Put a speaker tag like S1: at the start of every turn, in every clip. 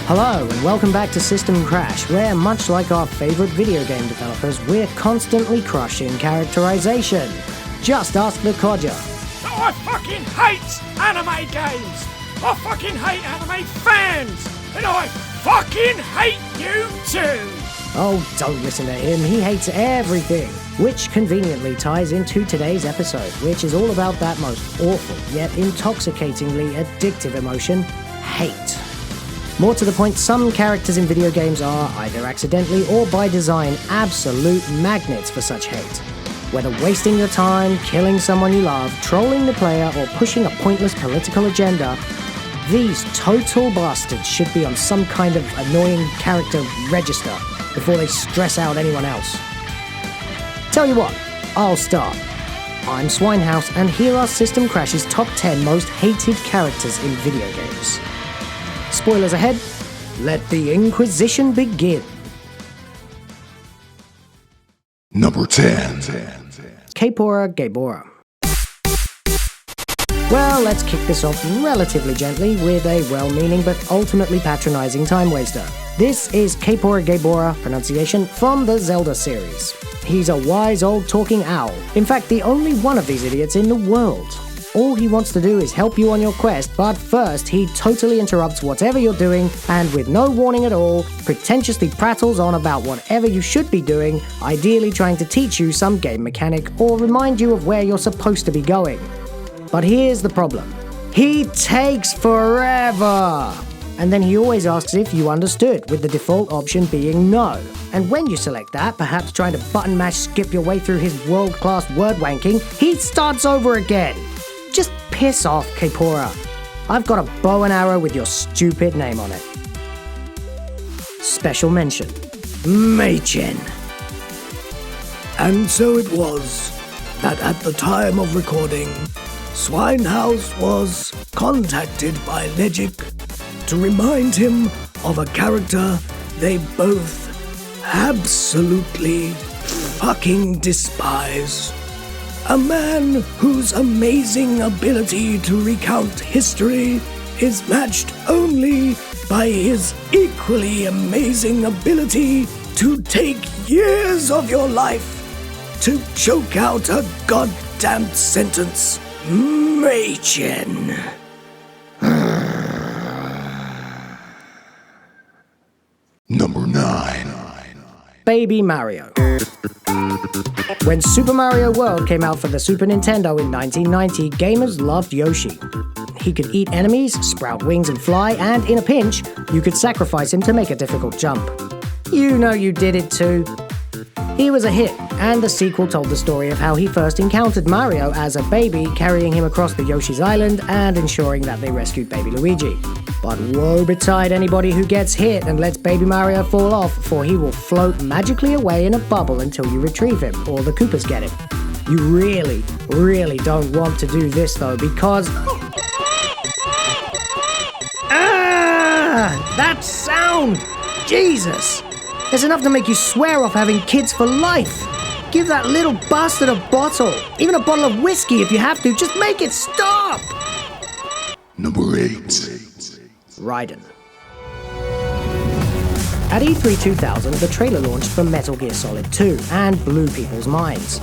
S1: Hello and welcome back to System Crash, where much like our favourite video game developers, we're constantly crushing characterization. Just ask the codger.
S2: Oh, I fucking hate anime games! I fucking hate anime fans! And I fucking hate you too!
S1: Oh, don't listen to him, he hates everything. Which conveniently ties into today's episode, which is all about that most awful yet intoxicatingly addictive emotion, hate. More to the point, some characters in video games are, either accidentally or by design, absolute magnets for such hate. Whether wasting your time, killing someone you love, trolling the player, or pushing a pointless political agenda, these total bastards should be on some kind of annoying character register before they stress out anyone else. Tell you what, I'll start. I'm Swinehouse, and here are System Crash's top 10 most hated characters in video games. Spoilers ahead, let the Inquisition begin.
S3: Number 10.
S1: Kaipur Gaibora. Well, let's kick this off relatively gently with a well-meaning but ultimately patronizing time waster. This is Kaipur Gaibora, pronunciation, from the Zelda series. He's a wise old talking owl. In fact, the only one of these idiots in the world. All he wants to do is help you on your quest, but first he totally interrupts whatever you're doing and with no warning at all, pretentiously prattles on about whatever you should be doing, ideally trying to teach you some game mechanic or remind you of where you're supposed to be going. But here's the problem. He takes forever! And then he always asks if you understood, with the default option being no. And when you select that, perhaps trying to button mash skip your way through his world-class word wanking, he starts over again! Just piss off, Kaipura. I've got a bow and arrow with your stupid name on it. Special mention, Maycen.
S4: And so it was that at the time of recording, Swinehouse was contacted by Legic to remind him of a character they both absolutely fucking despise. A man whose amazing ability to recount history is matched only by his equally amazing ability to take years of your life to choke out a goddamn sentence. Maycen.
S3: Number 9.
S1: Baby Mario. When Super Mario World came out for the Super Nintendo in 1990, gamers loved Yoshi. He could eat enemies, sprout wings and fly, and in a pinch, you could sacrifice him to make a difficult jump. You know you did it too. He was a hit, and the sequel told the story of how he first encountered Mario as a baby, carrying him across the Yoshi's Island and ensuring that they rescued baby Luigi. But woe betide anybody who gets hit and lets baby Mario fall off, for he will float magically away in a bubble until you retrieve him, or the Koopas get him. You really, really don't want to do this though, because... that sound! Jesus! There's enough to make you swear off having kids for life. Give that little bastard a bottle. Even a bottle of whiskey if you have to. Just make it stop!
S3: Number 8.
S1: Raiden. At E3 2000, the trailer launched for Metal Gear Solid 2 and blew people's minds.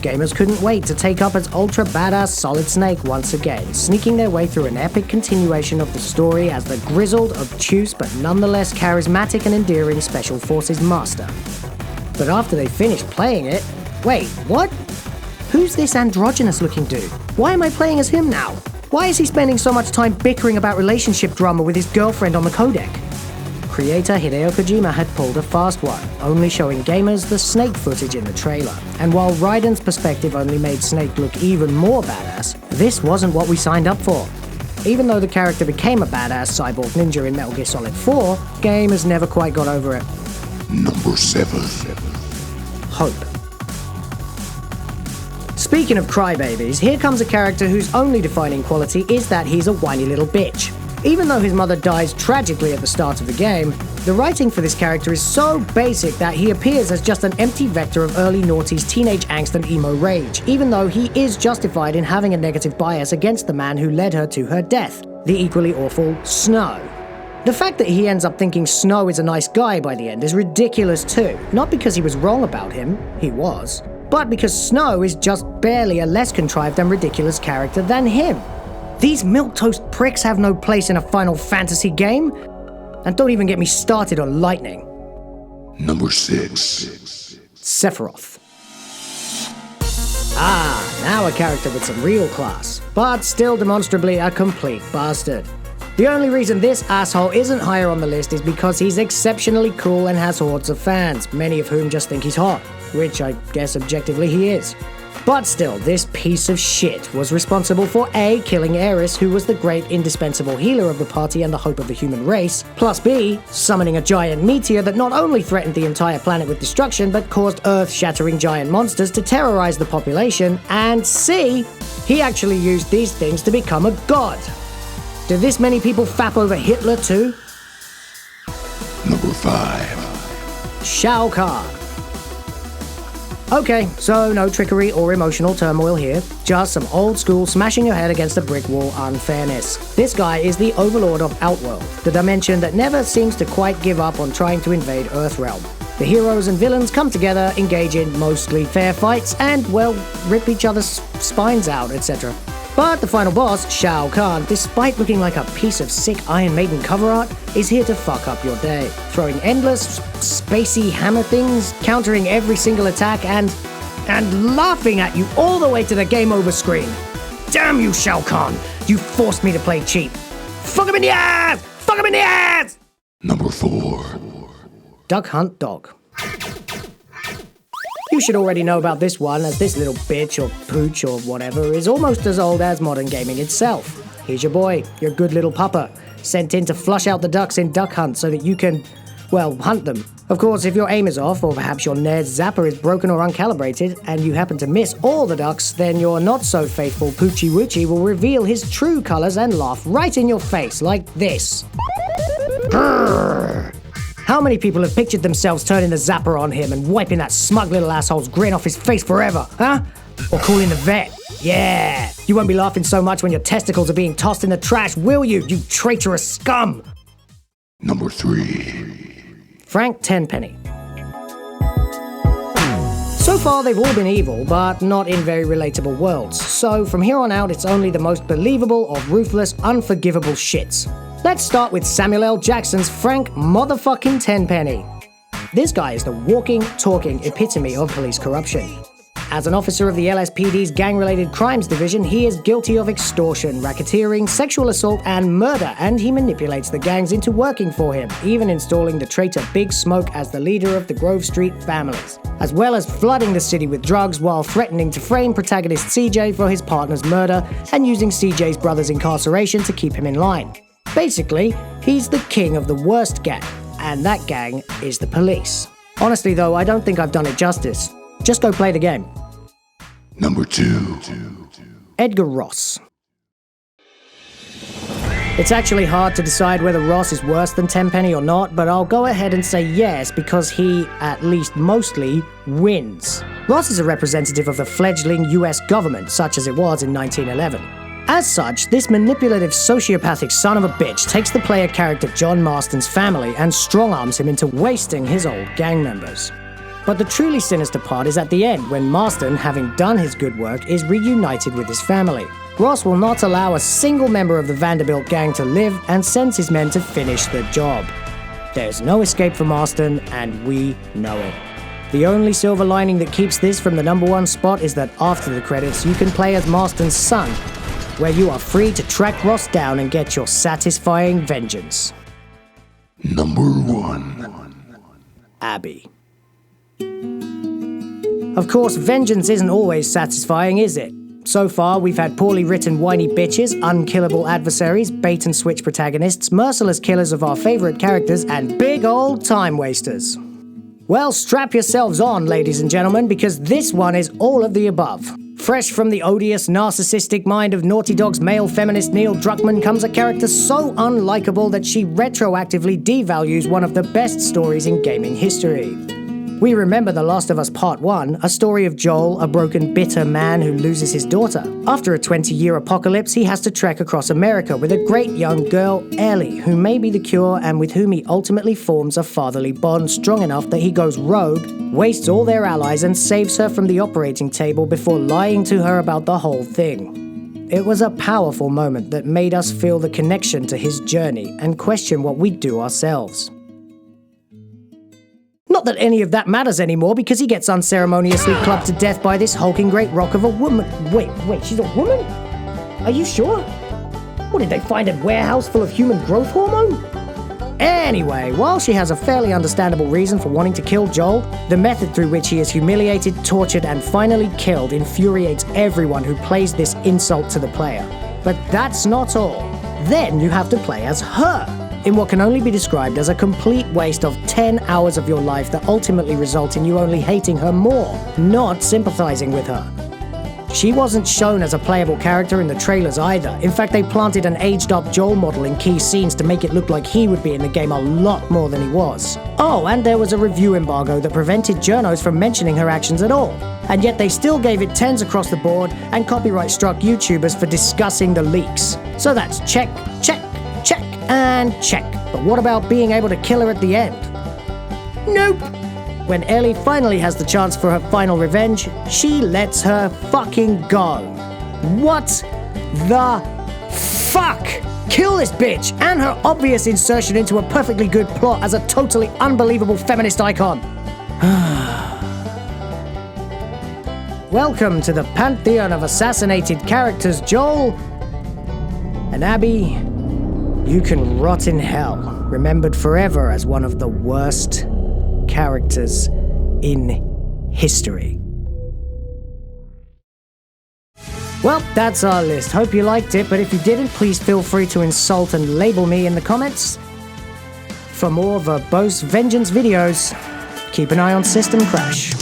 S1: Gamers couldn't wait to take up as ultra badass Solid Snake once again, sneaking their way through an epic continuation of the story as the grizzled, obtuse, but nonetheless charismatic and endearing Special Forces master. But after they finished playing it, wait, what? Who's this androgynous looking dude? Why am I playing as him now? Why is he spending so much time bickering about relationship drama with his girlfriend on the codec? Creator Hideo Kojima had pulled a fast one, only showing gamers the Snake footage in the trailer. And while Raiden's perspective only made Snake look even more badass, this wasn't what we signed up for. Even though the character became a badass cyborg ninja in Metal Gear Solid 4, gamers never quite got over it.
S3: Number 7.
S1: Hope. Speaking of crybabies, here comes a character whose only defining quality is that he's a whiny little bitch. Even though his mother dies tragically at the start of the game, The writing for this character is so basic that he appears as just an empty vector of early noughties teenage angst and emo rage, even though he is justified in having a negative bias against the man who led her to her death, the equally awful Snow. The fact that he ends up thinking Snow is a nice guy by the end is ridiculous too, not because he was wrong about him, he was, but because Snow is just barely a less contrived and ridiculous character than him. These milquetoast pricks have no place in a Final Fantasy game. And don't even get me started on lightning.
S3: Number 6.
S1: Sephiroth. Now a character with some real class, but still demonstrably a complete bastard. The only reason this asshole isn't higher on the list is because he's exceptionally cool and has hordes of fans, many of whom just think he's hot, which I guess objectively he is. But still, this piece of shit was responsible for A, killing Aeris, who was the great indispensable healer of the party and the hope of the human race, plus B, summoning a giant meteor that not only threatened the entire planet with destruction, but caused earth-shattering giant monsters to terrorize the population, and C, he actually used these things to become a god. Did this many people fap over Hitler too?
S3: Number 5.
S1: Xiao Khan. Okay, so no trickery or emotional turmoil here, just some old school smashing your head against a brick wall unfairness. This guy is the overlord of Outworld, the dimension that never seems to quite give up on trying to invade Earthrealm. The heroes and villains come together, engage in mostly fair fights, and, well, rip each other's spines out, etc. But the final boss, Xiao Khan, despite looking like a piece of sick Iron Maiden cover art, is here to fuck up your day, throwing endless, spacey hammer things, countering every single attack, and laughing at you all the way to the game over screen. Damn you, Xiao Khan! You forced me to play cheap. Fuck him in the ass! Fuck him in the ass!
S3: Number 4.
S1: Duck Hunt Dog. You should already know about this one, as this little bitch or pooch or whatever is almost as old as modern gaming itself. Here's your boy, your good little pupper, sent in to flush out the ducks in Duck Hunt so that you can, well, hunt them. Of course, if your aim is off, or perhaps your Nerd's zapper is broken or uncalibrated, and you happen to miss all the ducks, then your not-so-faithful Poochie Woochie will reveal his true colors and laugh right in your face like this. Grrr. How many people have pictured themselves turning the zapper on him and wiping that smug little asshole's grin off his face forever, huh? Or calling the vet? Yeah! You won't be laughing so much when your testicles are being tossed in the trash, will you, you traitorous scum?
S3: Number 3.
S1: Frank Tenpenny. So far, they've all been evil, but not in very relatable worlds. So from here on out, it's only the most believable of ruthless, unforgivable shits. Let's start with Samuel L. Jackson's Frank motherfucking Tenpenny. This guy is the walking, talking epitome of police corruption. As an officer of the LSPD's gang-related crimes division, he is guilty of extortion, racketeering, sexual assault, and murder, and he manipulates the gangs into working for him, even installing the traitor Big Smoke as the leader of the Grove Street families, as well as flooding the city with drugs while threatening to frame protagonist CJ for his partner's murder and using CJ's brother's incarceration to keep him in line. Basically, he's the king of the worst gang, and that gang is the police. Honestly though, I don't think I've done it justice. Just go play the game.
S3: Number 2.
S1: Edgar Ross. It's actually hard to decide whether Ross is worse than Tenpenny or not, but I'll go ahead and say yes because he, at least mostly, wins. Ross is a representative of the fledgling US government, such as it was in 1911. As such, this manipulative sociopathic son of a bitch takes the player character John Marston's family and strong-arms him into wasting his old gang members. But the truly sinister part is at the end, when Marston, having done his good work, is reunited with his family. Ross will not allow a single member of the Vanderbilt gang to live and sends his men to finish the job. There's no escape for Marston, and we know it. The only silver lining that keeps this from the number 1 spot is that after the credits, you can play as Marston's son, where you are free to track Ross down and get your satisfying vengeance.
S3: Number 1.
S1: Abby. Of course, vengeance isn't always satisfying, is it? So far, we've had poorly written whiny bitches, unkillable adversaries, bait-and-switch protagonists, merciless killers of our favorite characters, and big old time wasters. Well, strap yourselves on, ladies and gentlemen, because this one is all of the above. Fresh from the odious, narcissistic mind of Naughty Dog's male feminist Neil Druckmann comes a character so unlikable that she retroactively devalues one of the best stories in gaming history. We remember The Last of Us Part 1, a story of Joel, a broken, bitter man who loses his daughter. After a 20-year apocalypse, he has to trek across America with a great young girl, Ellie, who may be the cure and with whom he ultimately forms a fatherly bond strong enough that he goes rogue, wastes all their allies and saves her from the operating table before lying to her about the whole thing. It was a powerful moment that made us feel the connection to his journey and question what we do ourselves. Not that any of that matters anymore, because he gets unceremoniously clubbed to death by this hulking great rock of a woman. Wait, she's a woman? Are you sure? What, did they find a warehouse full of human growth hormone? Anyway, while she has a fairly understandable reason for wanting to kill Joel, the method through which he is humiliated, tortured, and finally killed infuriates everyone who plays this insult to the player. But that's not all. Then you have to play as her, in what can only be described as a complete waste of 10 hours of your life that ultimately result in you only hating her more, not sympathizing with her. She wasn't shown as a playable character in the trailers either. In fact, they planted an aged-up Joel model in key scenes to make it look like he would be in the game a lot more than he was. Oh, and there was a review embargo that prevented journos from mentioning her actions at all. And yet they still gave it 10s across the board and copyright struck YouTubers for discussing the leaks. So that's check, check, check, and check. But what about being able to kill her at the end? Nope. When Ellie finally has the chance for her final revenge, she lets her fucking go. What the fuck? Kill this bitch and her obvious insertion into a perfectly good plot as a totally unbelievable feminist icon. Welcome to the pantheon of assassinated characters, Joel. And Abby, you can rot in hell, remembered forever as one of the worst characters in history. Well, that's our list. Hope you liked it, but if you didn't, please feel free to insult and label me in the comments. For more verbose vengeance videos, keep an eye on System Crash.